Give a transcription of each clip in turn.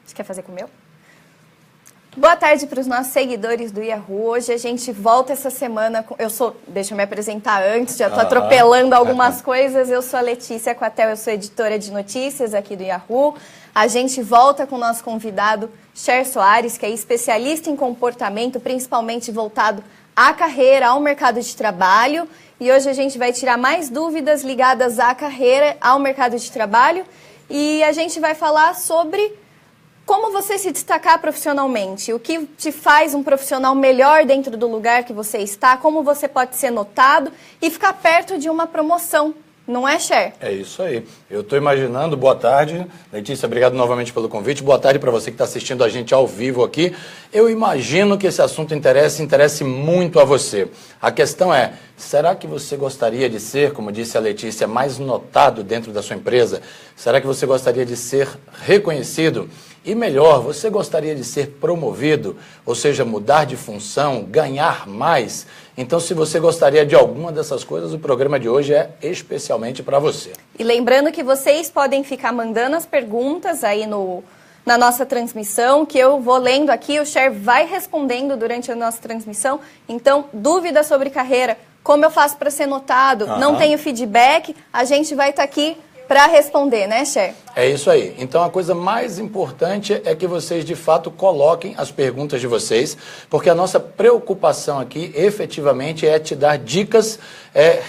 Você quer fazer com o meu? Boa tarde para os nossos seguidores do Yahoo. Hoje a gente volta essa semana. Deixa eu me apresentar antes, já estou atropelando algumas coisas. Eu sou a Letícia Quatel, eu sou editora de notícias aqui do Yahoo. A gente volta com o nosso convidado, Cher Soares, que é especialista em comportamento, principalmente voltado à carreira, ao mercado de trabalho. E hoje a gente vai tirar mais dúvidas ligadas à carreira, ao mercado de trabalho. E a gente vai falar sobre como você se destacar profissionalmente, o que te faz um profissional melhor dentro do lugar que você está, como você pode ser notado e ficar perto de uma promoção. Não é, Cher? É isso aí. Eu estou imaginando, boa tarde. Letícia, obrigado novamente pelo convite. Boa tarde para você que está assistindo a gente ao vivo aqui. Eu imagino que esse assunto interesse muito a você. A questão é, será que você gostaria de ser, como disse a Letícia, mais notado dentro da sua empresa? Será que você gostaria de ser reconhecido? E melhor, você gostaria de ser promovido, ou seja, mudar de função, ganhar mais? Então, se você gostaria de alguma dessas coisas, o programa de hoje é especialmente para você. E lembrando que vocês podem ficar mandando as perguntas aí na nossa transmissão, que eu vou lendo aqui, o Cher vai respondendo durante a nossa transmissão. Então, dúvidas sobre carreira, como eu faço para ser notado, não tenho feedback, a gente vai estar aqui para responder, né, Cher? É isso aí. Então, a coisa mais importante é que vocês, de fato, coloquem as perguntas de vocês, porque a nossa preocupação aqui, efetivamente, é te dar dicas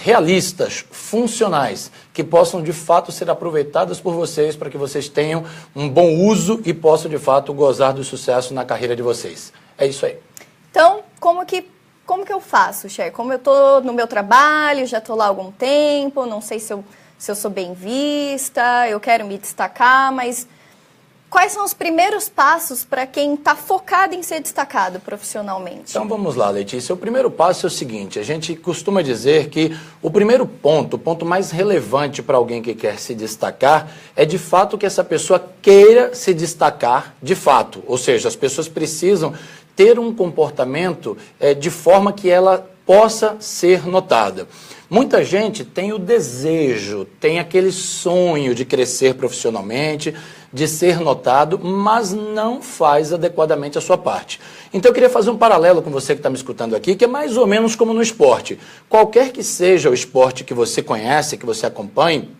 realistas, funcionais, que possam, de fato, ser aproveitadas por vocês, para que vocês tenham um bom uso e possam, de fato, gozar do sucesso na carreira de vocês. É isso aí. Então, como que eu faço, Cher? Como eu estou no meu trabalho, já estou lá há algum tempo, não sei se eu sou bem vista, eu quero me destacar, mas quais são os primeiros passos para quem está focado em ser destacado profissionalmente? Então vamos lá, Letícia. O primeiro passo é o seguinte, a gente costuma dizer que o primeiro ponto, o ponto mais relevante para alguém que quer se destacar, é de fato que essa pessoa queira se destacar de fato. Ou seja, as pessoas precisam ter um comportamento de forma que ela possa ser notada. Muita gente tem o desejo, tem aquele sonho de crescer profissionalmente, de ser notado, mas não faz adequadamente a sua parte. Então eu queria fazer um paralelo com você que está me escutando aqui, que é mais ou menos como no esporte. Qualquer que seja o esporte que você conhece, que você acompanhe,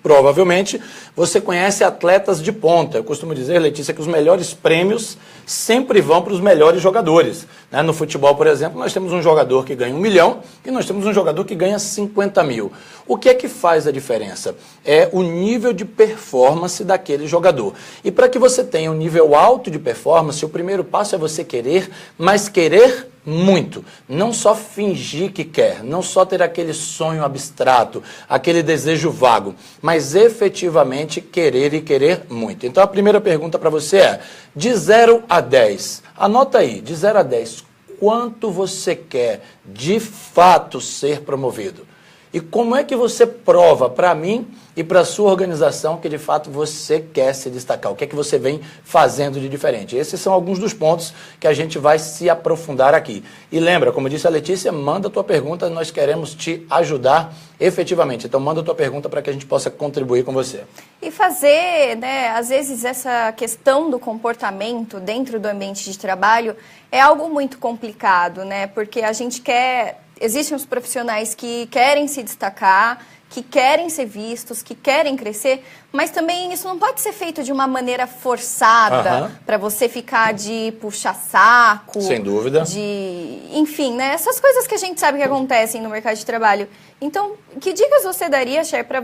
provavelmente você conhece atletas de ponta. Eu costumo dizer, Letícia, que os melhores prêmios sempre vão para os melhores jogadores. No futebol, por exemplo, nós temos um jogador que ganha 1 milhão e nós temos um jogador que ganha 50 mil. O que é que faz a diferença? É o nível de performance daquele jogador. E para que você tenha um nível alto de performance, o primeiro passo é você querer, mas querer muito. Não só fingir que quer, não só ter aquele sonho abstrato, aquele desejo vago, mas efetivamente querer e querer muito. Então a primeira pergunta para você é, de 0 a 10, anota aí, de 0 a 10, quanto você quer de fato ser promovido? E como é que você prova para mim e para a sua organização que de fato você quer se destacar? O que é que você vem fazendo de diferente? Esses são alguns dos pontos que a gente vai se aprofundar aqui. E lembra, como disse a Letícia, manda a tua pergunta, nós queremos te ajudar efetivamente. Então manda a tua pergunta para que a gente possa contribuir com você. E fazer, às vezes essa questão do comportamento dentro do ambiente de trabalho é algo muito complicado, porque a gente quer... Existem os profissionais que querem se destacar, que querem ser vistos, que querem crescer, mas também isso não pode ser feito de uma maneira forçada, para você ficar de puxa-saco. Sem dúvida. Enfim, essas coisas que a gente sabe que acontecem no mercado de trabalho. Então, que dicas você daria, Cher, para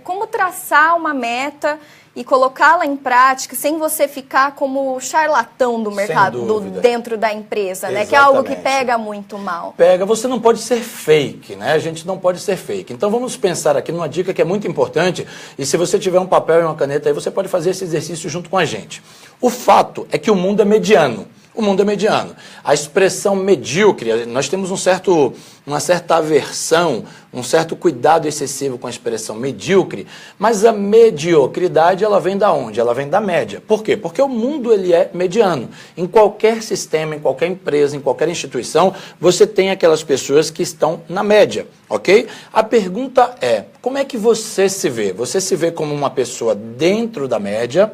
como traçar uma meta e colocá-la em prática sem você ficar como charlatão do mercado, dentro da empresa, que é algo que pega muito mal. Pega, você não pode ser fake, A gente não pode ser fake. Então vamos pensar aqui numa dica que é muito importante, e se você tiver um papel e uma caneta aí, você pode fazer esse exercício junto com a gente. O fato é que o mundo é mediano. O mundo é mediano. A expressão medíocre, nós temos uma certa aversão, um certo cuidado excessivo com a expressão medíocre, mas a mediocridade, ela vem da onde? Ela vem da média. Por quê? Porque o mundo, ele é mediano. Em qualquer sistema, em qualquer empresa, em qualquer instituição, você tem aquelas pessoas que estão na média, ok? A pergunta é, como é que você se vê? Você se vê como uma pessoa dentro da média,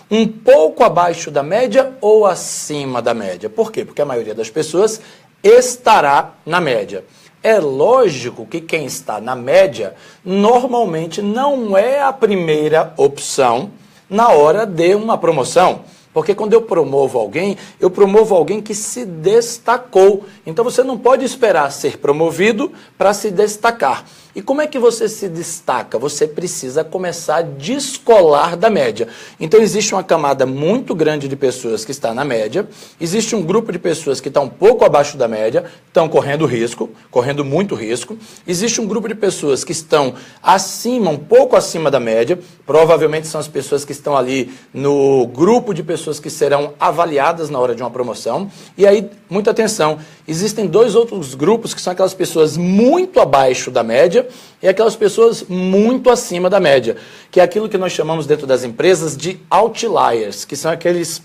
um pouco abaixo da média ou acima da média. Por quê? Porque a maioria das pessoas estará na média. É lógico que quem está na média normalmente não é a primeira opção na hora de uma promoção. Porque quando eu promovo alguém que se destacou. Então você não pode esperar ser promovido para se destacar. E como é que você se destaca? Você precisa começar a descolar da média. Então existe uma camada muito grande de pessoas que está na média, existe um grupo de pessoas que está um pouco abaixo da média, estão correndo risco, correndo muito risco. Existe um grupo de pessoas que estão acima, um pouco acima da média, provavelmente são as pessoas que estão ali no grupo de pessoas que serão avaliadas na hora de uma promoção. E aí, muita atenção, existem dois outros grupos que são aquelas pessoas muito abaixo da média e aquelas pessoas muito acima da média, que é aquilo que nós chamamos dentro das empresas de outliers, que são aqueles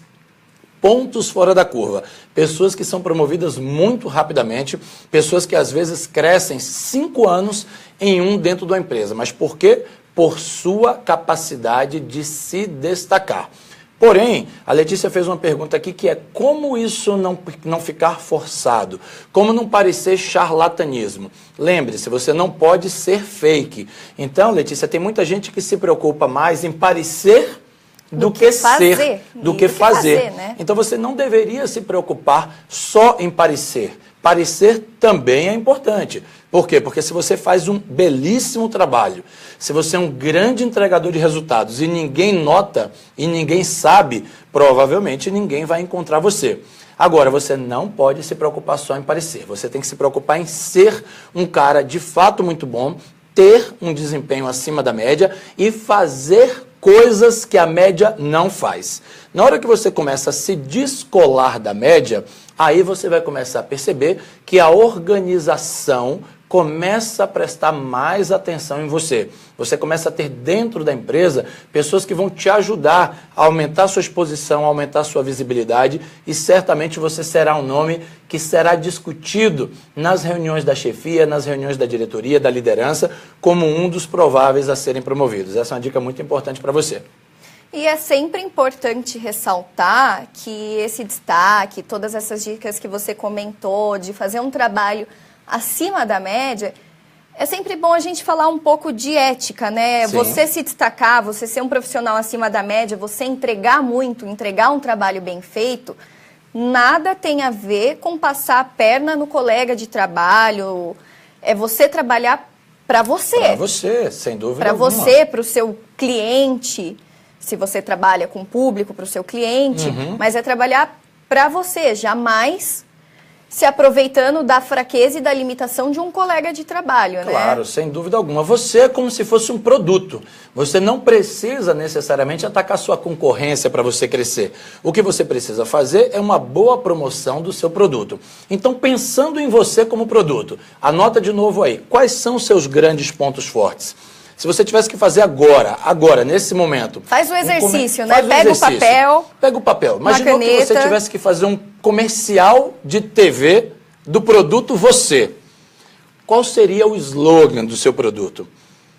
pontos fora da curva, pessoas que são promovidas muito rapidamente, pessoas que às vezes crescem 5 anos em um dentro da empresa. Mas por quê? Por sua capacidade de se destacar. Porém, a Letícia fez uma pergunta aqui que é como isso não ficar forçado, como não parecer charlatanismo. Lembre-se, você não pode ser fake. Então, Letícia, tem muita gente que se preocupa mais em parecer do que ser, do que fazer. Né? Então você não deveria se preocupar só em parecer. Parecer também é importante. Por quê? Porque se você faz um belíssimo trabalho, se você é um grande entregador de resultados e ninguém nota e ninguém sabe, provavelmente ninguém vai encontrar você. Agora, você não pode se preocupar só em parecer. Você tem que se preocupar em ser um cara de fato muito bom, ter um desempenho acima da média e fazer coisas que a média não faz. Na hora que você começa a se descolar da média, aí você vai começar a perceber que a organização começa a prestar mais atenção em você. Você começa a ter dentro da empresa pessoas que vão te ajudar a aumentar a sua exposição, a aumentar a sua visibilidade e certamente você será um nome que será discutido nas reuniões da chefia, nas reuniões da diretoria, da liderança, como um dos prováveis a serem promovidos. Essa é uma dica muito importante para você. E é sempre importante ressaltar que esse destaque, todas essas dicas que você comentou, de fazer um trabalho acima da média, é sempre bom a gente falar um pouco de ética, né? Sim. Você se destacar, você ser um profissional acima da média, você entregar muito, entregar um trabalho bem feito, nada tem a ver com passar a perna no colega de trabalho. É você trabalhar para você. Para você, sem dúvida para você, para o seu cliente, se você trabalha com o público, para o seu cliente, mas é trabalhar para você, jamais se aproveitando da fraqueza e da limitação de um colega de trabalho, né? Claro, sem dúvida alguma. Você é como se fosse um produto. Você não precisa necessariamente atacar sua concorrência para você crescer. O que você precisa fazer é uma boa promoção do seu produto. Então, pensando em você como produto, anota de novo aí, quais são os seus grandes pontos fortes? Se você tivesse que fazer agora, nesse momento... Faz o exercício, né? Pega o papel. Pega o papel. Imaginou que você tivesse que fazer um comercial de TV do produto você. Qual seria o slogan do seu produto?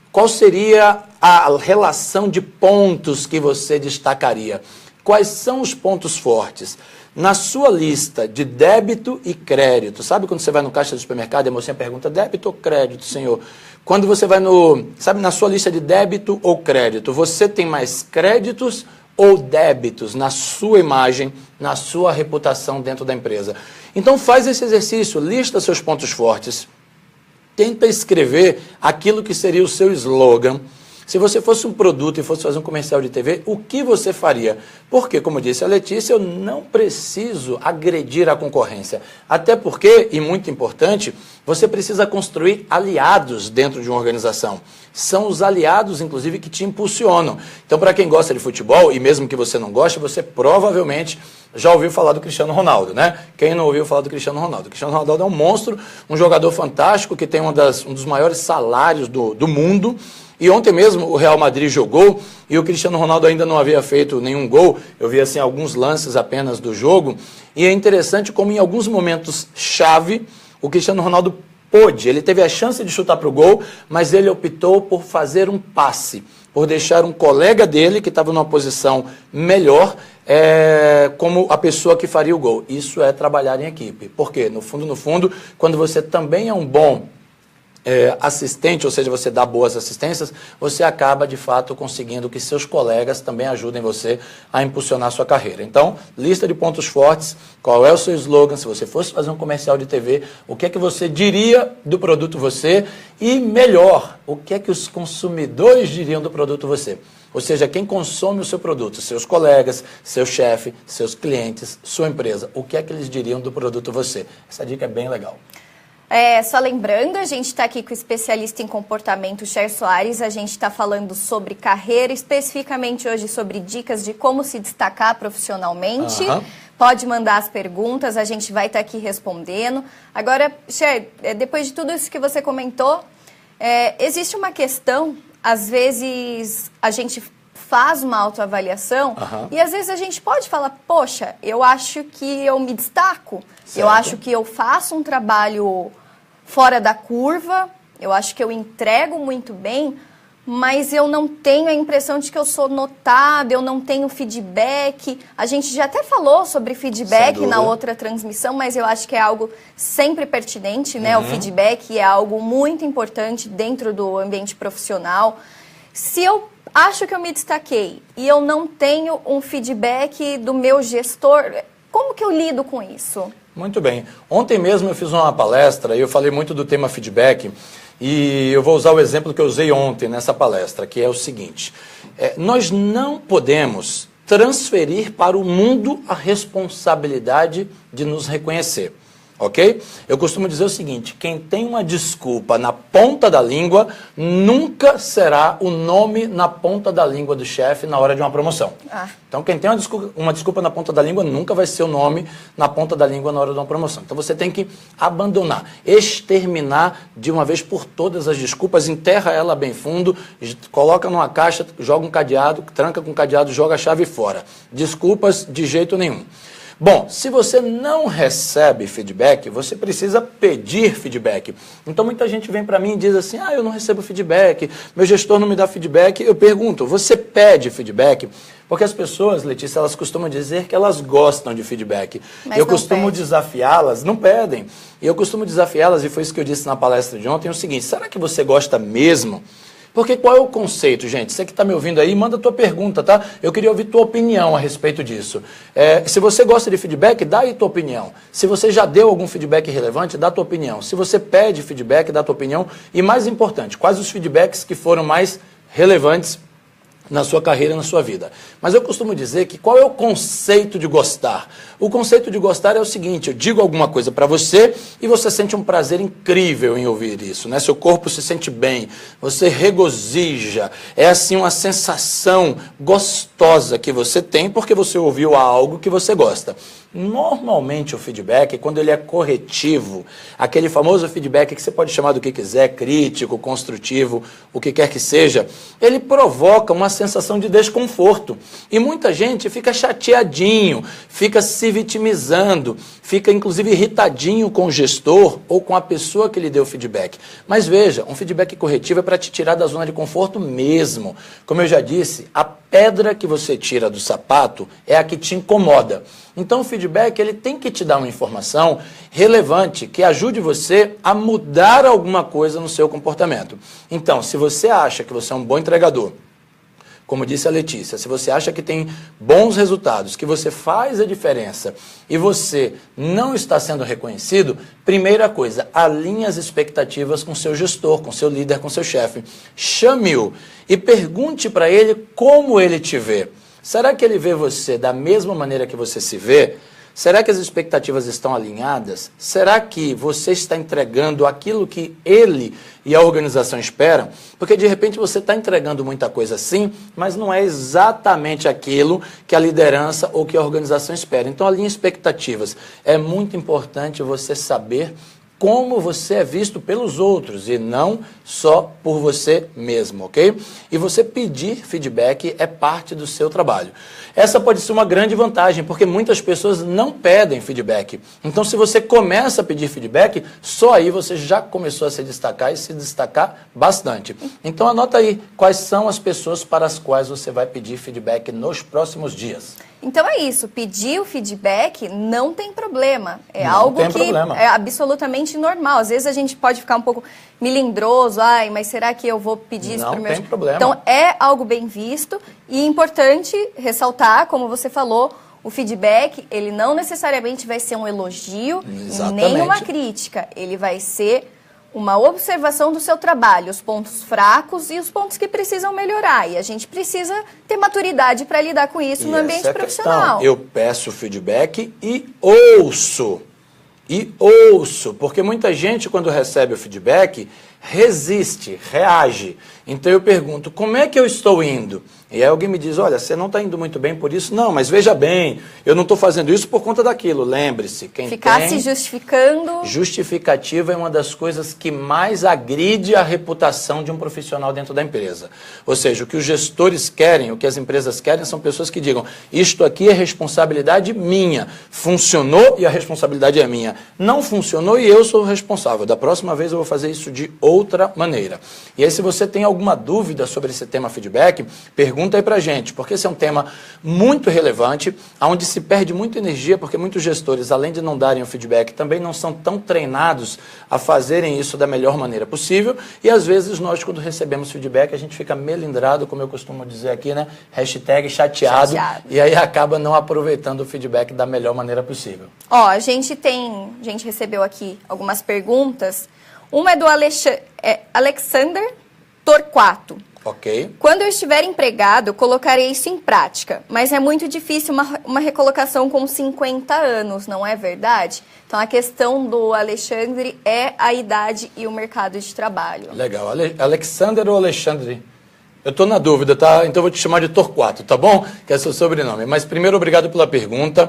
Qual seria a relação de pontos que você destacaria? Quais são os pontos fortes? Na sua lista de débito e crédito, sabe quando você vai no caixa do supermercado e a mocinha pergunta débito ou crédito, senhor? Quando você vai na sua lista de débito ou crédito, você tem mais créditos ou débitos na sua imagem, na sua reputação dentro da empresa? Então faz esse exercício, lista seus pontos fortes, tenta escrever aquilo que seria o seu slogan. Se você fosse um produto e fosse fazer um comercial de TV, o que você faria? Porque, como disse a Letícia, eu não preciso agredir a concorrência. Até porque, e muito importante, você precisa construir aliados dentro de uma organização. São os aliados, inclusive, que te impulsionam. Então, para quem gosta de futebol, e mesmo que você não goste, você provavelmente já ouviu falar do Cristiano Ronaldo, né? Quem não ouviu falar do Cristiano Ronaldo? O Cristiano Ronaldo é um monstro, um jogador fantástico, que tem um dos maiores salários do mundo. E ontem mesmo o Real Madrid jogou e o Cristiano Ronaldo ainda não havia feito nenhum gol. Eu vi assim alguns lances apenas do jogo. E é interessante como em alguns momentos chave o Cristiano Ronaldo ele teve a chance de chutar para o gol, mas ele optou por fazer um passe. por deixar um colega dele, que estava numa posição melhor, como a pessoa que faria o gol. Isso é trabalhar em equipe. Por quê? No fundo, quando você também é um bom assistente, ou seja, você dá boas assistências, você acaba, de fato, conseguindo que seus colegas também ajudem você a impulsionar a sua carreira. Então, lista de pontos fortes, qual é o seu slogan, se você fosse fazer um comercial de TV, o que é que você diria do produto você e, melhor, o que é que os consumidores diriam do produto você. Ou seja, quem consome o seu produto, seus colegas, seu chefe, seus clientes, sua empresa, o que é que eles diriam do produto você. Essa dica é bem legal. Só lembrando, a gente está aqui com o especialista em comportamento, Cher Soares. A gente está falando sobre carreira, especificamente hoje sobre dicas de como se destacar profissionalmente. Pode mandar as perguntas, a gente vai estar aqui respondendo. Agora, Cher, depois de tudo isso que você comentou, existe uma questão, às vezes a gente faz uma autoavaliação e às vezes a gente pode falar, poxa, eu acho que eu me destaco, eu acho que eu faço um trabalho fora da curva, eu acho que eu entrego muito bem, mas eu não tenho a impressão de que eu sou notada, eu não tenho feedback. A gente já até falou sobre feedback na outra transmissão, mas eu acho que é algo sempre pertinente, né? O feedback é algo muito importante dentro do ambiente profissional. Se eu acho que eu me destaquei e eu não tenho um feedback do meu gestor, como que eu lido com isso? Muito bem. Ontem mesmo eu fiz uma palestra e eu falei muito do tema feedback e eu vou usar o exemplo que eu usei ontem nessa palestra, que é o seguinte. Nós não podemos transferir para o mundo a responsabilidade de nos reconhecer. Ok? Eu costumo dizer o seguinte, quem tem uma desculpa na ponta da língua, nunca será o nome na ponta da língua do chefe na hora de uma promoção. Então, quem tem uma desculpa na ponta da língua, nunca vai ser o nome na ponta da língua na hora de uma promoção. Então, você tem que abandonar, exterminar de uma vez por todas as desculpas, enterra ela bem fundo, coloca numa caixa, joga um cadeado, tranca com cadeado, joga a chave fora. Desculpas de jeito nenhum. Bom, se você não recebe feedback, você precisa pedir feedback. Então muita gente vem para mim e diz assim, eu não recebo feedback, meu gestor não me dá feedback. Eu pergunto, você pede feedback? Porque as pessoas, Letícia, elas costumam dizer que elas gostam de feedback. Mas eu costumo desafiá-las, não pedem. E eu costumo desafiá-las, e foi isso que eu disse na palestra de ontem, é o seguinte, será que você gosta mesmo? Porque qual é o conceito, gente? Você que está me ouvindo aí, manda a tua pergunta, tá? Eu queria ouvir tua opinião a respeito disso. Se você gosta de feedback, dá aí tua opinião. Se você já deu algum feedback relevante, dá tua opinião. Se você pede feedback, dá tua opinião. E mais importante, quais os feedbacks que foram mais relevantes na sua carreira, na sua vida. Mas eu costumo dizer que qual é o conceito de gostar? O conceito de gostar é o seguinte, eu digo alguma coisa para você e você sente um prazer incrível em ouvir isso, né? Seu corpo se sente bem, você regozija, é assim uma sensação gostosa que você tem porque você ouviu algo que você gosta. Normalmente o feedback, quando ele é corretivo, aquele famoso feedback que você pode chamar do que quiser, crítico, construtivo, o que quer que seja, ele provoca uma sensação de desconforto. E muita gente fica chateadinho, fica se vitimizando, fica inclusive irritadinho com o gestor ou com a pessoa que lhe deu o feedback. Mas veja, um feedback corretivo é para te tirar da zona de conforto mesmo. Como eu já disse, a pedra que você tira do sapato é a que te incomoda. Então o feedback ele tem que te dar uma informação relevante que ajude você a mudar alguma coisa no seu comportamento. Então, se você acha que você é um bom entregador, como disse a Letícia, se você acha que tem bons resultados, que você faz a diferença e você não está sendo reconhecido, primeira coisa, alinhe as expectativas com seu gestor, com seu líder, com seu chefe. Chame-o e pergunte para ele como ele te vê. Será que ele vê você da mesma maneira que você se vê? Será que as expectativas estão alinhadas? Será que você está entregando aquilo que ele e a organização esperam? Porque de repente você está entregando muita coisa sim, mas não é exatamente aquilo que a liderança ou que a organização espera. Então alinhe expectativas. É muito importante você saber como você é visto pelos outros e não só por você mesmo, ok? E você pedir feedback é parte do seu trabalho. Essa pode ser uma grande vantagem, porque muitas pessoas não pedem feedback. Então, se você começa a pedir feedback, só aí você já começou a se destacar e se destacar bastante. Então, anota aí quais são as pessoas para as quais você vai pedir feedback nos próximos dias. Então é isso, pedir o feedback não tem problema. É Não algo tem que problema. é absolutamente normal. Às vezes a gente pode ficar um pouco melindroso, ai, mas será que eu vou pedir isso para o meu... Não tem problema. Então é algo bem visto e importante ressaltar, como você falou, o feedback, ele não necessariamente vai ser um elogio e nem uma crítica. Ele vai ser uma observação do seu trabalho, os pontos fracos e os pontos que precisam melhorar. E a gente precisa ter maturidade para lidar com isso no ambiente profissional. Eu peço feedback e ouço. Porque muita gente, quando recebe o feedback, resiste, reage. Então eu pergunto, como é que eu estou indo? E aí alguém me diz, olha, você não está indo muito bem por isso. Não, mas veja bem, eu não estou fazendo isso por conta daquilo. Lembre-se, quem ficar se justificando. Justificativa é uma das coisas que mais agride a reputação de um profissional dentro da empresa. Ou seja, o que os gestores querem, o que as empresas querem são pessoas que digam, isto aqui é responsabilidade minha. Funcionou e a responsabilidade é minha. Não funcionou e eu sou o responsável. Da próxima vez eu vou fazer isso de outra maneira. E aí, se você tem alguma dúvida sobre esse tema feedback, pergunta aí pra gente, porque esse é um tema muito relevante, onde se perde muita energia, porque muitos gestores, além de não darem o feedback, também não são tão treinados a fazerem isso da melhor maneira possível, e às vezes nós, quando recebemos feedback, a gente fica melindrado, como eu costumo dizer aqui, né? Hashtag chateado. E aí acaba não aproveitando o feedback da melhor maneira possível. Ó, a gente recebeu aqui algumas perguntas. Uma é do Alexander Torquato. Ok. Quando eu estiver empregado, colocarei isso em prática, mas é muito difícil uma recolocação com 50 anos, não é verdade? Então, a questão do Alexandre é a idade e o mercado de trabalho. Legal. Alexander ou Alexandre? Eu estou na dúvida, tá? Então eu vou te chamar de Torquato, tá bom? Que é seu sobrenome. Mas primeiro, obrigado pela pergunta.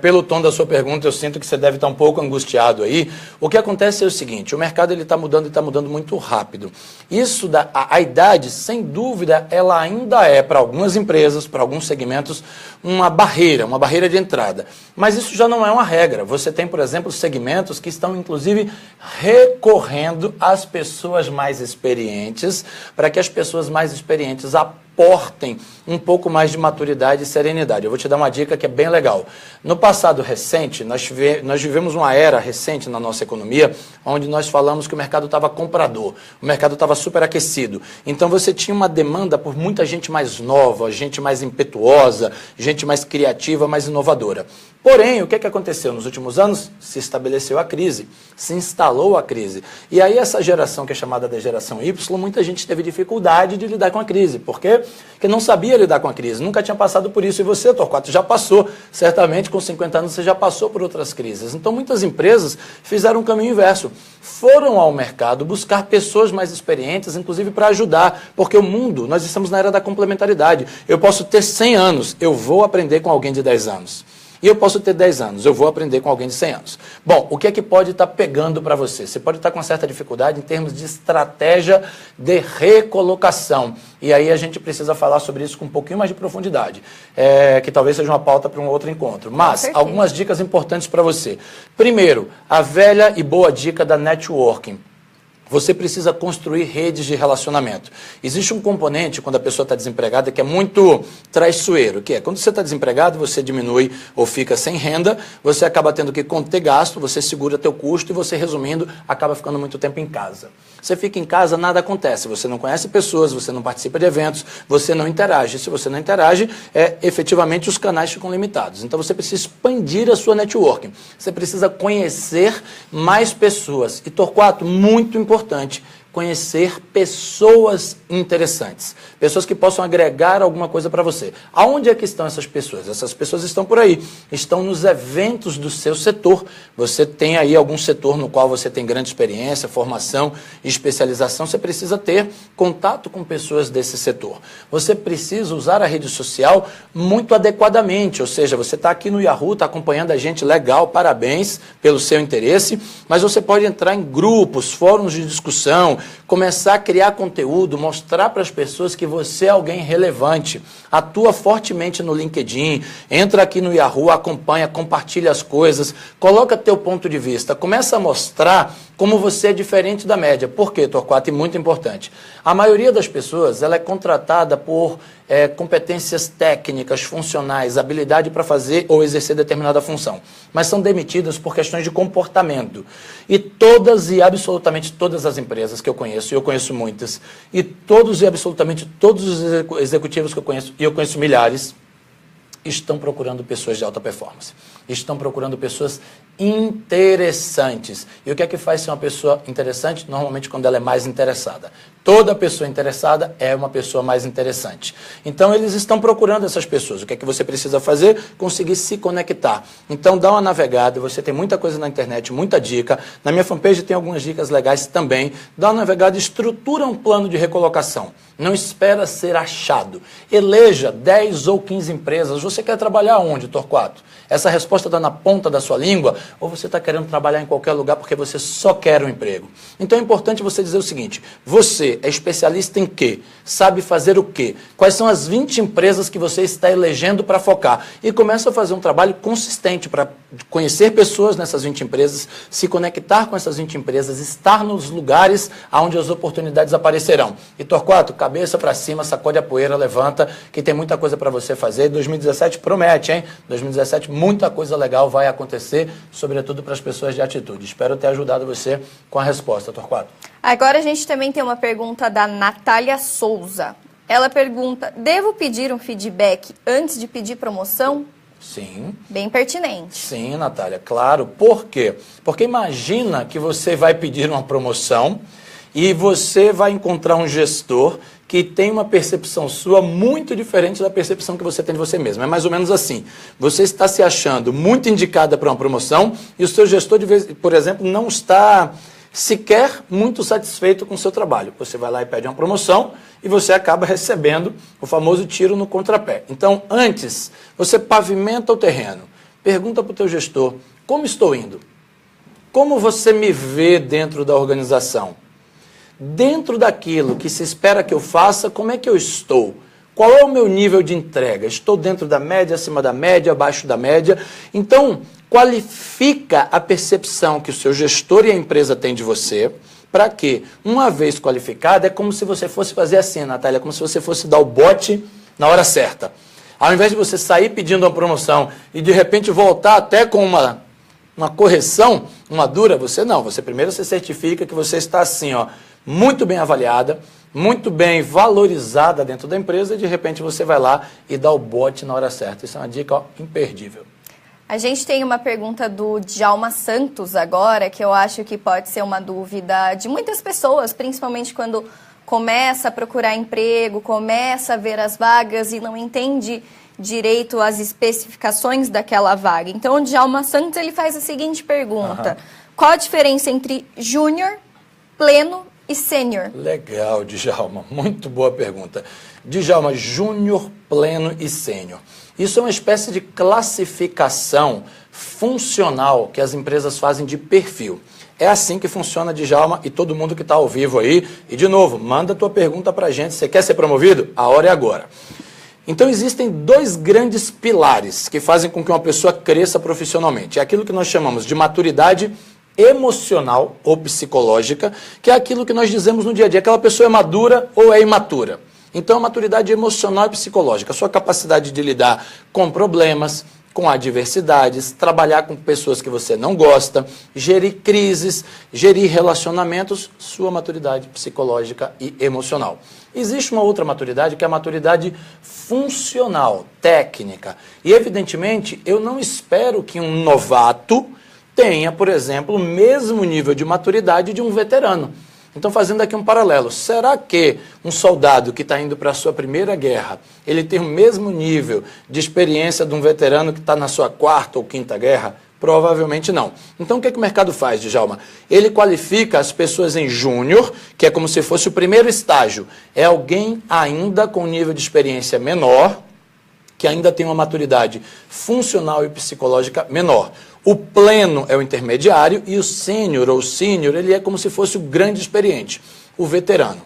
Pelo tom da sua pergunta, eu sinto que você deve estar um pouco angustiado aí. O que acontece é o seguinte, o mercado está mudando e está mudando muito rápido. Isso, a idade, sem dúvida, ela ainda é, para algumas empresas, para alguns segmentos, uma barreira de entrada. Mas isso já não é uma regra. Você tem, por exemplo, segmentos que estão, inclusive, recorrendo às pessoas mais experientes, para que as pessoas mais experientes aportem um pouco mais de maturidade e serenidade. Eu vou te dar uma dica que é bem legal. No passado recente, nós vivemos uma era recente na nossa economia, onde nós falamos que o mercado estava comprador, o mercado estava superaquecido. Então você tinha uma demanda por muita gente mais nova, gente mais impetuosa, gente mais criativa, mais inovadora. Porém, o que aconteceu nos últimos anos? Se estabeleceu a crise, se instalou a crise. E aí essa geração, que é chamada de geração Y, muita gente teve dificuldade de lidar com a crise. Por quê? Porque não sabia lidar com a crise, nunca tinha passado por isso. E você, Torquato, já passou. Certamente, com 50 anos, você já passou por outras crises. Então, muitas empresas fizeram um caminho inverso. Foram ao mercado buscar pessoas mais experientes, inclusive para ajudar. Porque o mundo, nós estamos na era da complementaridade. Eu posso ter 100 anos, eu vou aprender com alguém de 10 anos. E eu posso ter 10 anos, eu vou aprender com alguém de 100 anos. Bom, o que é que pode estar pegando para você? Você pode estar com certa dificuldade em termos de estratégia de recolocação. E aí a gente precisa falar sobre isso com um pouquinho mais de profundidade, que talvez seja uma pauta para um outro encontro. Mas algumas dicas importantes para você. Primeiro, a velha e boa dica da networking. Você precisa construir redes de relacionamento. Existe um componente, quando a pessoa está desempregada, que é muito traiçoeiro, que é quando você está desempregado, você diminui ou fica sem renda, você acaba tendo que conter gasto, você segura teu custo e você, resumindo, acaba ficando muito tempo em casa. Você fica em casa, nada acontece. Você não conhece pessoas, você não participa de eventos, você não interage. Se você não interage, efetivamente os canais ficam limitados. Então você precisa expandir a sua networking. Você precisa conhecer mais pessoas. E Torquato, muito importante, conhecer pessoas interessantes, pessoas que possam agregar alguma coisa para você. Aonde é que estão essas pessoas? Essas pessoas estão por aí, estão nos eventos do seu setor. Você tem aí algum setor no qual você tem grande experiência, formação e especialização, você precisa ter contato com pessoas desse setor. Você precisa usar a rede social muito adequadamente, ou seja, você está aqui no Yahoo, está acompanhando a gente, legal, parabéns pelo seu interesse, mas você pode entrar em grupos, fóruns de discussão, começar a criar conteúdo, mostrar para as pessoas que você é alguém relevante, atua fortemente no LinkedIn, entra aqui no Yahoo, acompanha, compartilha as coisas, coloca teu ponto de vista, começa a mostrar como você é diferente da média. Por quê, Torquato? E muito importante. A maioria das pessoas ela é contratada por competências técnicas, funcionais, habilidade para fazer ou exercer determinada função, mas são demitidas por questões de comportamento. E todas e absolutamente todas as empresas que eu conheço, e eu conheço muitas, e todos e absolutamente todos os executivos que eu conheço, e eu conheço milhares, estão procurando pessoas de alta performance. Estão procurando pessoas interessantes. E o que é que faz ser uma pessoa interessante? Normalmente quando ela é mais interessada. Toda pessoa interessada é uma pessoa mais interessante. Então eles estão procurando essas pessoas. O que é que você precisa fazer? Conseguir se conectar. Então dá uma navegada, você tem muita coisa na internet, muita dica. Na minha fanpage tem algumas dicas legais também. Dá uma navegada, estrutura um plano de recolocação. Não espera ser achado. Eleja 10 ou 15 empresas. Você quer trabalhar onde, Torquato? Essa resposta está na ponta da sua língua ou você está querendo trabalhar em qualquer lugar porque você só quer um emprego? Então é importante você dizer o seguinte, você é especialista em quê? Sabe fazer o quê? Quais são as 20 empresas que você está elegendo para focar? E começa a fazer um trabalho consistente para conhecer pessoas nessas 20 empresas, se conectar com essas 20 empresas, estar nos lugares onde as oportunidades aparecerão. E Torquato, cabeça para cima, sacode a poeira, levanta, que tem muita coisa para você fazer. 2017 promete, hein? 2017 muita coisa legal vai acontecer, sobretudo para as pessoas de atitude. Espero ter ajudado você com a resposta, Torquato. Agora a gente também tem uma pergunta da Natália Souza. Ela pergunta, devo pedir um feedback antes de pedir promoção? Sim. Bem pertinente. Sim, Natália, claro. Por quê? Porque imagina que você vai pedir uma promoção e você vai encontrar um gestor que tem uma percepção sua muito diferente da percepção que você tem de você mesmo. É mais ou menos assim. Você está se achando muito indicada para uma promoção e o seu gestor, por exemplo, não está sequer muito satisfeito com o seu trabalho. Você vai lá e pede uma promoção e você acaba recebendo o famoso tiro no contrapé. Então, antes, você pavimenta o terreno. Pergunta para o teu gestor, como estou indo? Como você me vê dentro da organização? Dentro daquilo que se espera que eu faça, como é que eu estou? Qual é o meu nível de entrega? Estou dentro da média, acima da média, abaixo da média? Então, qualifica a percepção que o seu gestor e a empresa têm de você, para que, uma vez qualificada, é como se você fosse fazer assim, Natália, como se você fosse dar o bote na hora certa. Ao invés de você sair pedindo uma promoção e de repente voltar até com uma correção, uma dura, você não. Você primeiro se certifica que você está assim, ó, muito bem avaliada, muito bem valorizada dentro da empresa e de repente você vai lá e dá o bote na hora certa. Isso é uma dica, ó, imperdível. A gente tem uma pergunta do Djalma Santos agora, que eu acho que pode ser uma dúvida de muitas pessoas, principalmente quando começa a procurar emprego, começa a ver as vagas e não entende direito as especificações daquela vaga. Então, o Djalma Santos ele faz a seguinte pergunta. Qual a diferença entre júnior, pleno e sênior? Legal, Djalma. Muito boa pergunta. Djalma, júnior, pleno e sênior. Isso é uma espécie de classificação funcional que as empresas fazem de perfil. É assim que funciona, Djalma, e todo mundo que está ao vivo aí. E, de novo, manda a tua pergunta para a gente. Você quer ser promovido? A hora é agora. Então, existem dois grandes pilares que fazem com que uma pessoa cresça profissionalmente. É aquilo que nós chamamos de maturidade emocional ou psicológica, que é aquilo que nós dizemos no dia a dia. Aquela pessoa é madura ou é imatura. Então, a maturidade emocional e psicológica, a sua capacidade de lidar com problemas, com adversidades, trabalhar com pessoas que você não gosta, gerir crises, gerir relacionamentos, sua maturidade psicológica e emocional. Existe uma outra maturidade que é a maturidade funcional, técnica. E, evidentemente, eu não espero que um novato tenha, por exemplo, o mesmo nível de maturidade de um veterano. Então, fazendo aqui um paralelo, será que um soldado que está indo para a sua primeira guerra, ele tem o mesmo nível de experiência de um veterano que está na sua quarta ou quinta guerra? Provavelmente não. Então, o que o mercado faz, Djalma? Ele qualifica as pessoas em júnior, que é como se fosse o primeiro estágio. É alguém ainda com nível de experiência menor, que ainda tem uma maturidade funcional e psicológica menor. O pleno é o intermediário e o sênior ou sênior, ele é como se fosse o grande experiente, o veterano.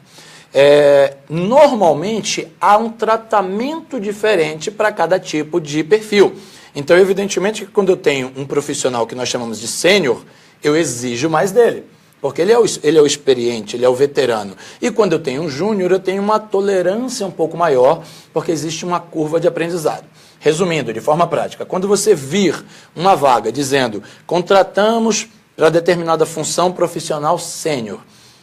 Normalmente, há um tratamento diferente para cada tipo de perfil. Então, evidentemente, que quando eu tenho um profissional que nós chamamos de sênior, eu exijo mais dele. Porque ele é o experiente, ele é o veterano. E quando eu tenho um júnior, eu tenho uma tolerância um pouco maior, porque existe uma curva de aprendizado. Resumindo, de forma prática, quando você vir uma vaga dizendo contratamos para determinada função profissional sênior,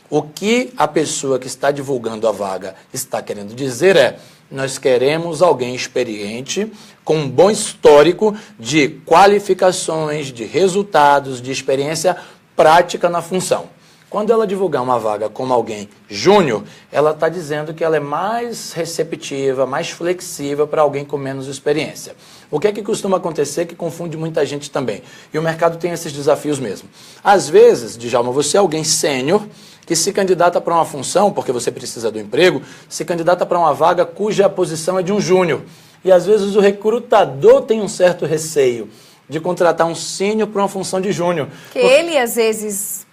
o que a pessoa que está divulgando a vaga está querendo dizer é: nós queremos alguém experiente, com um bom histórico de qualificações, de resultados, de experiência prática na função. Quando ela divulgar uma vaga como alguém júnior, ela está dizendo que ela é mais receptiva, mais flexível para alguém com menos experiência. O que é que costuma acontecer que confunde muita gente também? E o mercado tem esses desafios mesmo. Às vezes, Djalma, você é alguém sênior que se candidata para uma função, porque você precisa do emprego, se candidata para uma vaga cuja posição é de um júnior. E às vezes o recrutador tem um certo receio de contratar um sênior para uma função de júnior. Que ele, às vezes...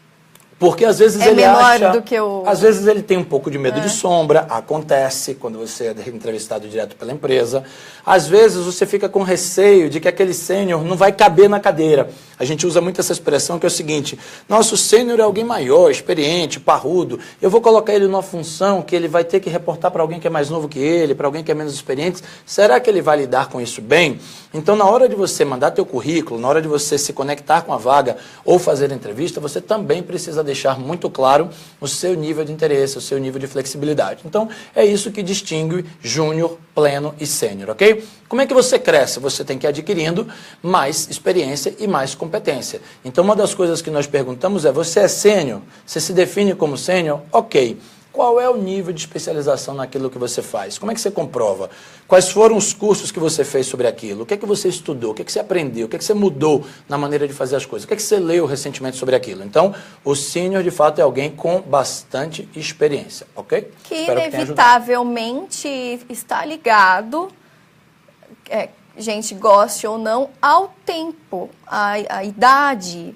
Porque às vezes é ele menor acha, do que o... às vezes ele tem um pouco de medo de sombra, acontece quando você é entrevistado direto pela empresa. Às vezes você fica com receio de que aquele sênior não vai caber na cadeira. A gente usa muito essa expressão que é o seguinte: nosso sênior é alguém maior, experiente, parrudo, eu vou colocar ele numa função que ele vai ter que reportar para alguém que é mais novo que ele, para alguém que é menos experiente. Será que ele vai lidar com isso bem? Então, na hora de você mandar teu currículo, na hora de você se conectar com a vaga ou fazer a entrevista, você também precisa deixar muito claro o seu nível de interesse, o seu nível de flexibilidade. Então, é isso que distingue júnior, pleno e sênior, ok? Como é que você cresce? Você tem que ir adquirindo mais experiência e mais competência. Então, uma das coisas que nós perguntamos é: você é sênior? Você se define como sênior? Ok. Qual é o nível de especialização naquilo que você faz? Como é que você comprova? Quais foram os cursos que você fez sobre aquilo? O que é que você estudou? O que é que você aprendeu? O que é que você mudou na maneira de fazer as coisas? O que é que você leu recentemente sobre aquilo? Então, o sênior, de fato, é alguém com bastante experiência, ok? Que inevitavelmente está ligado, gente, goste ou não, ao tempo, à idade,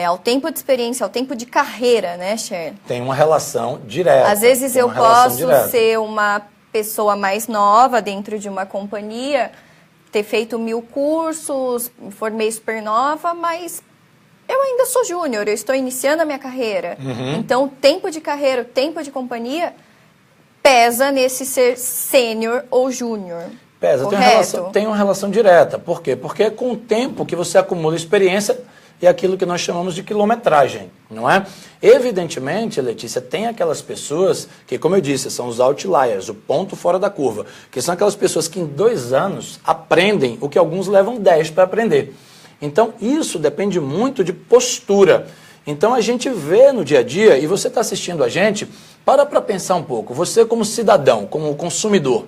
ao tempo de experiência, ao tempo de carreira, né, Cher? Tem uma relação direta. Às vezes eu posso ser uma pessoa mais nova dentro de uma companhia, ter feito 1000 cursos, me formei super nova, mas eu ainda sou júnior, eu estou iniciando a minha carreira. Então, o tempo de carreira, o tempo de companhia pesa nesse ser sênior ou júnior. Pesa, tem uma relação direta. Por quê? Porque é com o tempo que você acumula experiência e aquilo que nós chamamos de quilometragem, não é? Evidentemente, Letícia, tem aquelas pessoas que, como eu disse, são os outliers, o ponto fora da curva, que são aquelas pessoas que em 2 anos aprendem o que alguns levam 10 para aprender. Então, isso depende muito de postura. Então, a gente vê no dia a dia, e você está assistindo a gente, para pensar um pouco, você como cidadão, como consumidor,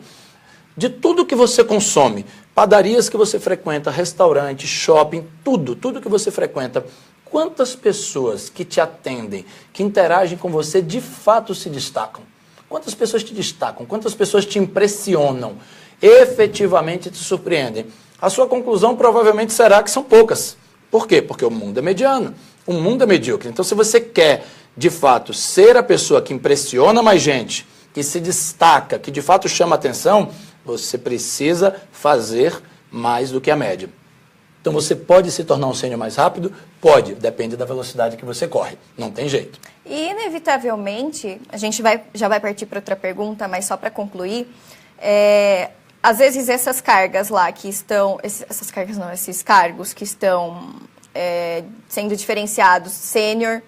de tudo que você consome, padarias que você frequenta, restaurante, shopping, tudo que você frequenta, quantas pessoas que te atendem, que interagem com você, de fato se destacam? Quantas pessoas te destacam? Quantas pessoas te impressionam? Efetivamente te surpreendem? A sua conclusão provavelmente será que são poucas. Por quê? Porque o mundo é mediano, o mundo é medíocre. Então, se você quer, de fato, ser a pessoa que impressiona mais gente, que se destaca, que de fato chama atenção, você precisa fazer mais do que a média. Então, você pode se tornar um sênior mais rápido? Pode, depende da velocidade que você corre, não tem jeito. E, inevitavelmente, a gente já vai partir para outra pergunta, mas só para concluir, às vezes essas cargas lá que estão, esses cargos que estão sendo diferenciados, sênior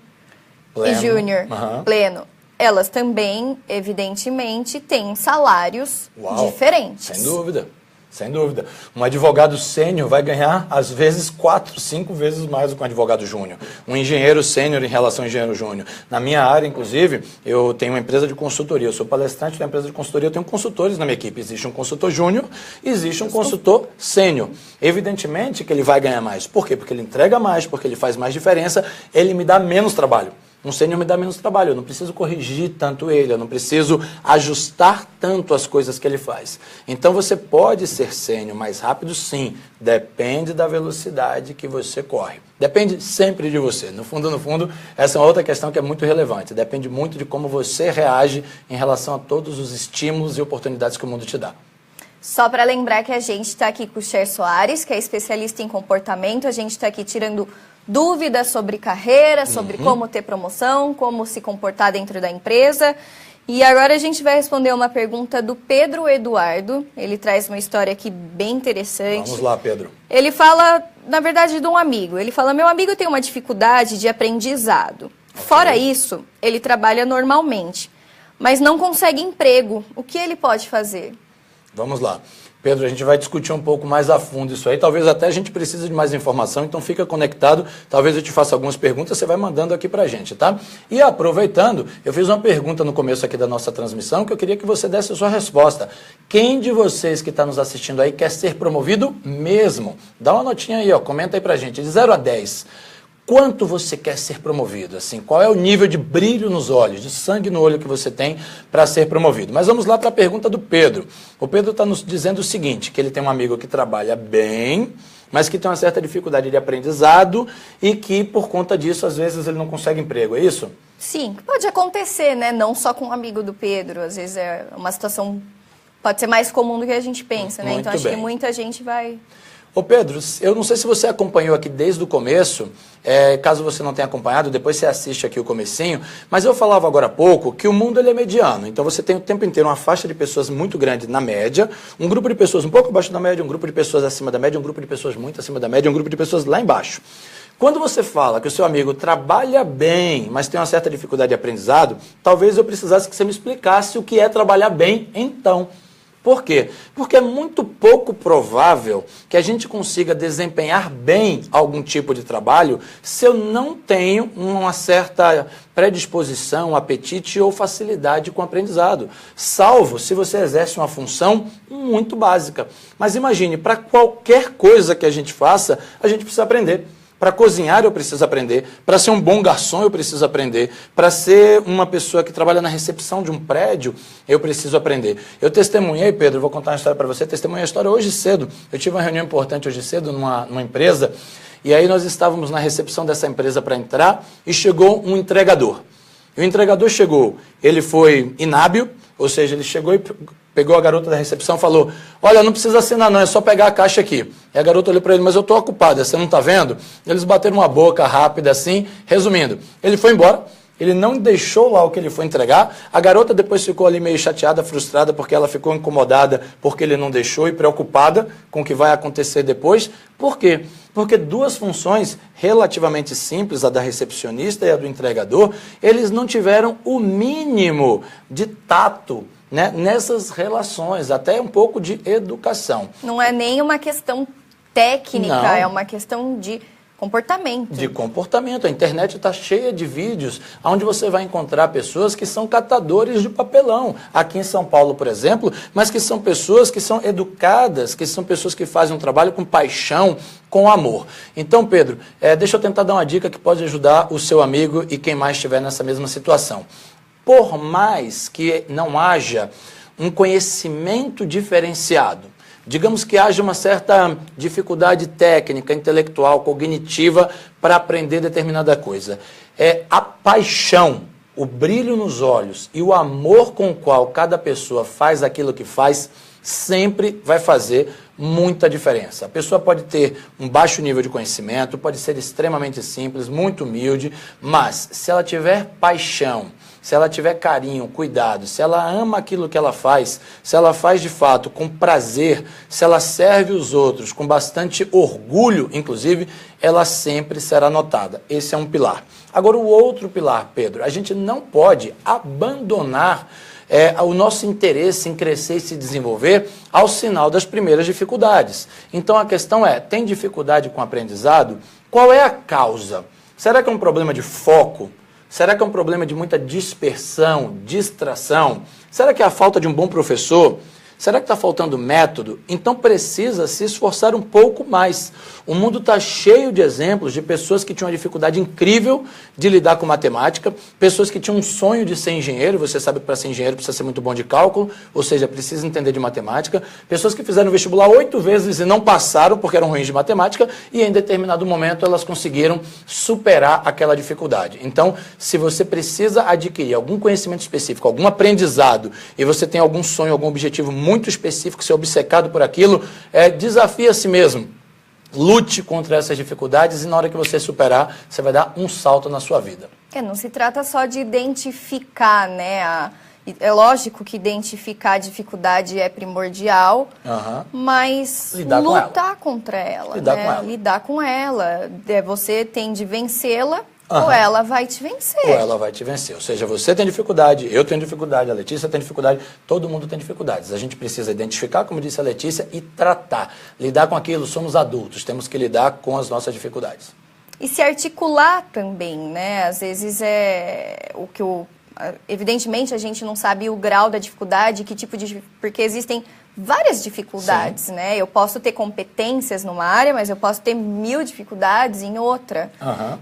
e júnior, pleno, elas também, evidentemente, têm salários diferentes. Sem dúvida. Sem dúvida. Um advogado sênior vai ganhar, às vezes, 4, 5 vezes mais do que um advogado júnior. Um engenheiro sênior em relação ao engenheiro júnior. Na minha área, inclusive, eu tenho uma empresa de consultoria. Eu sou palestrante da empresa de consultoria, eu tenho consultores na minha equipe. Existe um consultor júnior, existe um consultor sênior. Evidentemente que ele vai ganhar mais. Por quê? Porque ele entrega mais, porque ele faz mais diferença, ele me dá menos trabalho. Um sênior me dá menos trabalho, eu não preciso corrigir tanto ele, eu não preciso ajustar tanto as coisas que ele faz. Então você pode ser sênior mais rápido, sim, depende da velocidade que você corre. Depende sempre de você. No fundo, essa é uma outra questão que é muito relevante. Depende muito de como você reage em relação a todos os estímulos e oportunidades que o mundo te dá. Só para lembrar que a gente está aqui com o Cher Soares, que é especialista em comportamento, a gente está aqui tirando dúvidas sobre carreira, sobre como ter promoção, como se comportar dentro da empresa. E agora a gente vai responder uma pergunta do Pedro Eduardo. Ele traz uma história aqui bem interessante. Vamos lá, Pedro. Ele fala, na verdade, de um amigo. Ele fala, meu amigo tem uma dificuldade de aprendizado. Okay. Fora isso, ele trabalha normalmente, mas não consegue emprego. O que ele pode fazer? Vamos lá. Pedro, a gente vai discutir um pouco mais a fundo isso aí. Talvez até a gente precise de mais informação, então fica conectado. Talvez eu te faça algumas perguntas, você vai mandando aqui pra gente, tá? E aproveitando, eu fiz uma pergunta no começo aqui da nossa transmissão que eu queria que você desse a sua resposta. Quem de vocês que está nos assistindo aí quer ser promovido mesmo? Dá uma notinha aí, ó, comenta aí pra gente, de 0 a 10. Quanto você quer ser promovido? Assim, qual é o nível de brilho nos olhos, de sangue no olho que você tem para ser promovido? Mas vamos lá para a pergunta do Pedro. O Pedro está nos dizendo o seguinte, que ele tem um amigo que trabalha bem, mas que tem uma certa dificuldade de aprendizado e que, por conta disso, às vezes ele não consegue emprego, é isso? Sim, pode acontecer, né? Não só com um amigo do Pedro, às vezes é uma situação, pode ser mais comum do que a gente pensa, né? Muito então acho bem. que muita gente vai... Ô Pedro, eu não sei se você acompanhou aqui desde o começo, caso você não tenha acompanhado, depois você assiste aqui o comecinho, mas eu falava agora há pouco que o mundo ele é mediano, então você tem o tempo inteiro uma faixa de pessoas muito grande na média, um grupo de pessoas um pouco abaixo da média, um grupo de pessoas acima da média, um grupo de pessoas muito acima da média, um grupo de pessoas lá embaixo. Quando você fala que o seu amigo trabalha bem, mas tem uma certa dificuldade de aprendizado, talvez eu precisasse que você me explicasse o que é trabalhar bem então. Por quê? Porque é muito pouco provável que a gente consiga desempenhar bem algum tipo de trabalho se eu não tenho uma certa predisposição, apetite ou facilidade com o aprendizado. Salvo se você exerce uma função muito básica. Mas imagine, para qualquer coisa que a gente faça, a gente precisa aprender. Para cozinhar eu preciso aprender, para ser um bom garçom eu preciso aprender, para ser uma pessoa que trabalha na recepção de um prédio eu preciso aprender. Eu testemunhei, Pedro, vou contar uma história para você, testemunhei a história hoje cedo. Eu tive uma reunião importante hoje cedo numa empresa e aí nós estávamos na recepção dessa empresa para entrar e chegou um entregador. E o entregador chegou, ele foi inábil, ou seja, ele chegou e pegou a garota da recepção e falou, olha, não precisa assinar não, é só pegar a caixa aqui. E a garota olhou para ele, mas eu estou ocupada, você não está vendo? Eles bateram uma boca rápida assim, resumindo, ele foi embora, ele não deixou lá o que ele foi entregar, a garota depois ficou ali meio chateada, frustrada, porque ela ficou incomodada porque ele não deixou e preocupada com o que vai acontecer depois. Por quê? Porque duas funções relativamente simples, a da recepcionista e a do entregador, eles não tiveram o mínimo de tato, né, nessas relações, até um pouco de educação. Não é nem uma questão técnica, Não. é uma questão de comportamento. De comportamento. A internet está cheia de vídeos onde você vai encontrar pessoas que são catadores de papelão. Aqui em São Paulo, por exemplo, mas que são pessoas que são educadas, que são pessoas que fazem um trabalho com paixão, com amor. Então, Pedro, deixa eu tentar dar uma dica que pode ajudar o seu amigo e quem mais estiver nessa mesma situação. Por mais que não haja um conhecimento diferenciado, digamos que haja uma certa dificuldade técnica, intelectual, cognitiva para aprender determinada coisa, a paixão, o brilho nos olhos e o amor com o qual cada pessoa faz aquilo que faz, sempre vai fazer muita diferença. A pessoa pode ter um baixo nível de conhecimento, pode ser extremamente simples, muito humilde, mas se ela tiver paixão, se ela tiver carinho, cuidado, se ela ama aquilo que ela faz, se ela faz de fato com prazer, se ela serve os outros com bastante orgulho, inclusive, ela sempre será notada. Esse é um pilar. Agora, o outro pilar, Pedro, a gente não pode abandonar o nosso interesse em crescer e se desenvolver ao sinal das primeiras dificuldades. Então a questão é, tem dificuldade com o aprendizado? Qual é a causa? Será que é um problema de foco? Será que é um problema de muita dispersão, distração? Será que é a falta de um bom professor? Será que está faltando método? Então precisa se esforçar um pouco mais. O mundo está cheio de exemplos de pessoas que tinham uma dificuldade incrível de lidar com matemática, pessoas que tinham um sonho de ser engenheiro, você sabe que para ser engenheiro precisa ser muito bom de cálculo, ou seja, precisa entender de matemática, pessoas que fizeram vestibular 8 vezes e não passaram porque eram ruins de matemática, e em determinado momento elas conseguiram superar aquela dificuldade. Então, se você precisa adquirir algum conhecimento específico, algum aprendizado, e você tem algum sonho, algum objetivo muito específico, ser obcecado por aquilo, desafie a si mesmo. Lute contra essas dificuldades e na hora que você superar, você vai dar um salto na sua vida. Não se trata só de identificar, né? É lógico que identificar a dificuldade é primordial, mas lutar contra ela. Lidar com ela. Você tem de vencê-la. Ou ela vai te vencer. Ou ela vai te vencer. Ou seja, você tem dificuldade, eu tenho dificuldade, a Letícia tem dificuldade, todo mundo tem dificuldades. A gente precisa identificar, como disse a Letícia, e tratar. Lidar com aquilo, somos adultos, temos que lidar com as nossas dificuldades. E se articular também, né? Às vezes evidentemente a gente não sabe o grau da dificuldade, que tipo de... Porque existem várias dificuldades, Sim. né? Eu posso ter competências numa área, mas eu posso ter 1000 dificuldades em outra.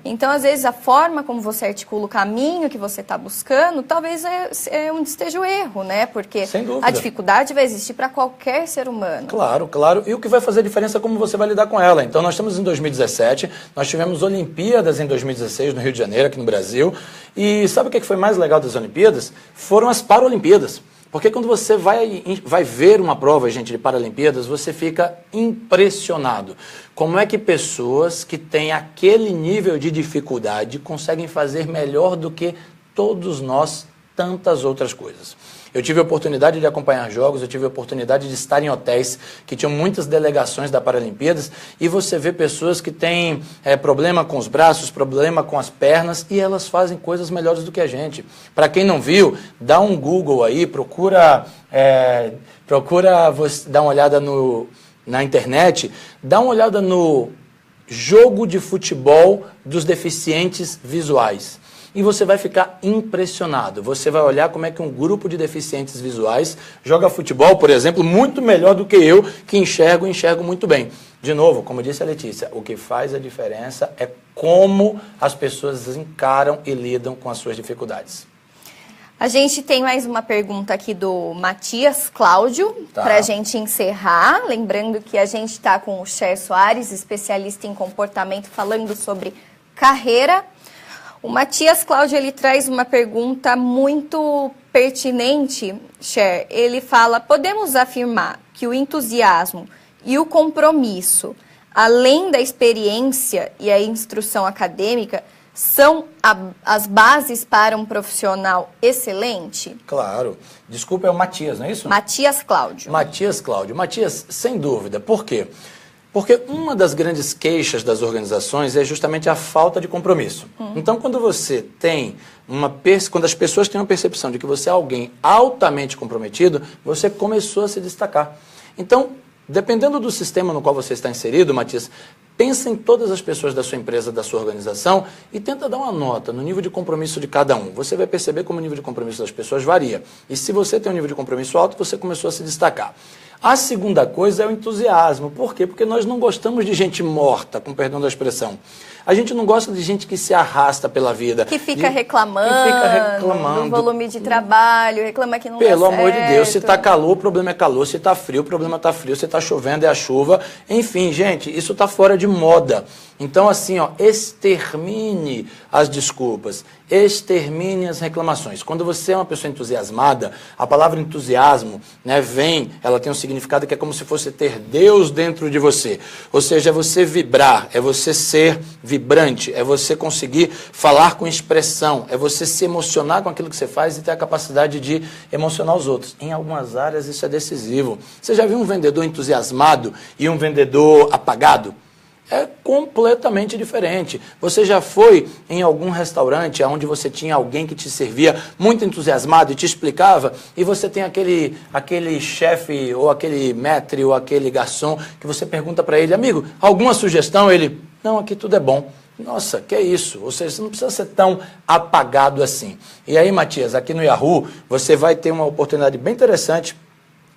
Então, às vezes, a forma como você articula o caminho que você está buscando, talvez é onde esteja o erro, né? Porque a dificuldade vai existir para qualquer ser humano. Claro, claro. E o que vai fazer a diferença é como você vai lidar com ela. Então, nós estamos em 2017, nós tivemos Olimpíadas em 2016 no Rio de Janeiro, aqui no Brasil. E sabe o que foi mais legal das Olimpíadas? Foram as Paralimpíadas. Porque quando você vai ver uma prova, gente, de Paralimpíadas, você fica impressionado. Como é que pessoas que têm aquele nível de dificuldade conseguem fazer melhor do que todos nós tantas outras coisas. Eu tive a oportunidade de acompanhar jogos, eu tive a oportunidade de estar em hotéis que tinham muitas delegações da Paralimpíadas e você vê pessoas que têm problema com os braços, problema com as pernas e elas fazem coisas melhores do que a gente. Para quem não viu, dá um Google aí, procura dar uma olhada na internet, dá uma olhada no jogo de futebol dos deficientes visuais. E você vai ficar impressionado. Você vai olhar como é que um grupo de deficientes visuais joga futebol, por exemplo, muito melhor do que eu, que enxergo muito bem. De novo, como disse a Letícia, o que faz a diferença é como as pessoas encaram e lidam com as suas dificuldades. A gente tem mais uma pergunta aqui do Matias Cláudio, para a gente encerrar. Lembrando que a gente está com o Cher Soares, especialista em comportamento, falando sobre carreira. O Matias Cláudio, ele traz uma pergunta muito pertinente, Cher. Ele fala, podemos afirmar que o entusiasmo e o compromisso, além da experiência e a instrução acadêmica, são as bases para um profissional excelente? Claro. Desculpa, é o Matias, não é isso? Matias Cláudio. Matias Cláudio. Matias, sem dúvida. Por quê? Porque uma das grandes queixas das organizações é justamente a falta de compromisso. Então, quando você tem quando as pessoas têm uma percepção de que você é alguém altamente comprometido, você começou a se destacar. Então, dependendo do sistema no qual você está inserido, Matias, pensa em todas as pessoas da sua empresa, da sua organização e tenta dar uma nota no nível de compromisso de cada um. Você vai perceber como o nível de compromisso das pessoas varia. E se você tem um nível de compromisso alto, você começou a se destacar. A segunda coisa é o entusiasmo. Por quê? Porque nós não gostamos de gente morta, com perdão da expressão. A gente não gosta de gente que se arrasta pela vida. Que fica reclamando do volume de trabalho, reclama que não dá certo. Pelo amor de Deus, se está calor, o problema é calor. Se está frio, o problema está frio. Se está chovendo, é a chuva. Enfim, gente, isso está fora de moda. Então, assim, extermine as desculpas, extermine as reclamações. Quando você é uma pessoa entusiasmada, a palavra entusiasmo, ela tem um significado que é como se fosse ter Deus dentro de você. Ou seja, é você vibrar, é você ser vibrante, é você conseguir falar com expressão, é você se emocionar com aquilo que você faz e ter a capacidade de emocionar os outros. Em algumas áreas isso é decisivo. Você já viu um vendedor entusiasmado e um vendedor apagado? é completamente diferente. Você já foi em algum restaurante onde você tinha alguém que te servia muito entusiasmado e te explicava, e você tem aquele chefe, ou aquele maître, ou aquele garçom, que você pergunta para ele, amigo, alguma sugestão? Ele, não, aqui tudo é bom. Nossa, que é isso? Ou seja, você não precisa ser tão apagado assim. E aí, Matias, aqui no Yahoo, você vai ter uma oportunidade bem interessante.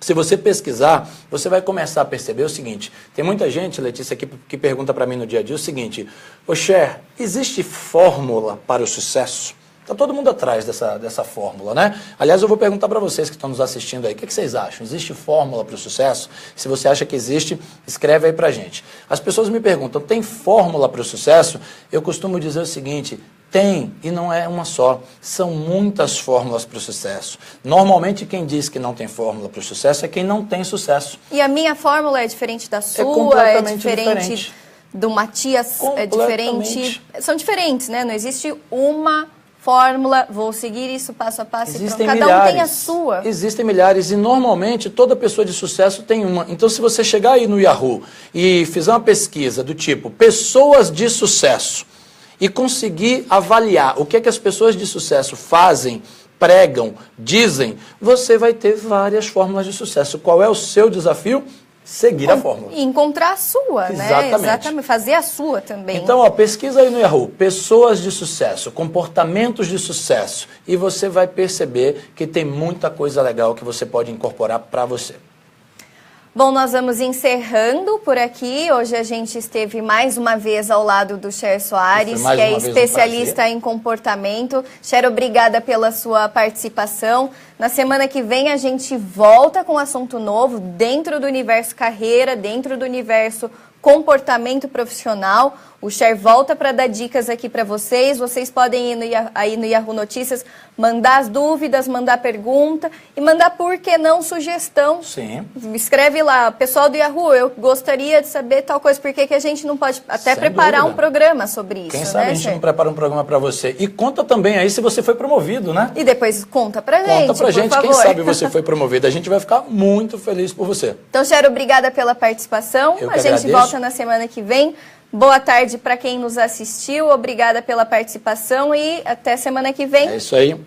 Se você pesquisar, você vai começar a perceber o seguinte, tem muita gente, Letícia, que pergunta para mim no dia a dia o seguinte, ô Cher, existe fórmula para o sucesso? Está todo mundo atrás dessa fórmula, né? Aliás, eu vou perguntar para vocês que estão nos assistindo aí, o que vocês acham? Existe fórmula para o sucesso? Se você acha que existe, escreve aí para a gente. As pessoas me perguntam, tem fórmula para o sucesso? Eu costumo dizer o seguinte, tem, e não é uma só. São muitas fórmulas para o sucesso. Normalmente, quem diz que não tem fórmula para o sucesso é quem não tem sucesso. E a minha fórmula é diferente da sua, completamente diferente. Do Matias, é diferente. São diferentes, né? Não existe uma fórmula, vou seguir isso passo a passo. Existem cada milhares, um tem a sua. Existem milhares e normalmente toda pessoa de sucesso tem uma. Então se você chegar aí no Yahoo e fizer uma pesquisa do tipo pessoas de sucesso e conseguir avaliar o que é que as pessoas de sucesso fazem, pregam, dizem, você vai ter várias fórmulas de sucesso. Qual é o seu desafio? Seguir a fórmula. E encontrar a sua, né? Exatamente. Fazer a sua também. Então, ó, pesquisa aí no Yahoo, pessoas de sucesso, comportamentos de sucesso, e você vai perceber que tem muita coisa legal que você pode incorporar para você. Bom, nós vamos encerrando por aqui. Hoje a gente esteve mais uma vez ao lado do Cher Soares, que é especialista em comportamento. Cher, obrigada pela sua participação. Na semana que vem a gente volta com um assunto novo dentro do universo carreira, dentro do universo comportamento profissional. O Cher volta para dar dicas aqui para vocês. Vocês podem ir aí no Yahoo Notícias, mandar as dúvidas, mandar pergunta e mandar, por que não, sugestão. Sim. Escreve lá, pessoal do Yahoo, eu gostaria de saber tal coisa, por que a gente não pode até Sem preparar dúvida. Um programa sobre isso, Quem sabe a gente não prepara um programa para você. E conta também aí se você foi promovido, né? E depois conta pra gente, Conta pra gente, por favor. Quem sabe você foi promovido. A gente vai ficar muito feliz por você. Então, Cher, obrigada pela participação. Eu A gente agradeço. volta na semana que vem. Boa tarde para quem nos assistiu. Obrigada pela participação e até semana que vem. É isso aí.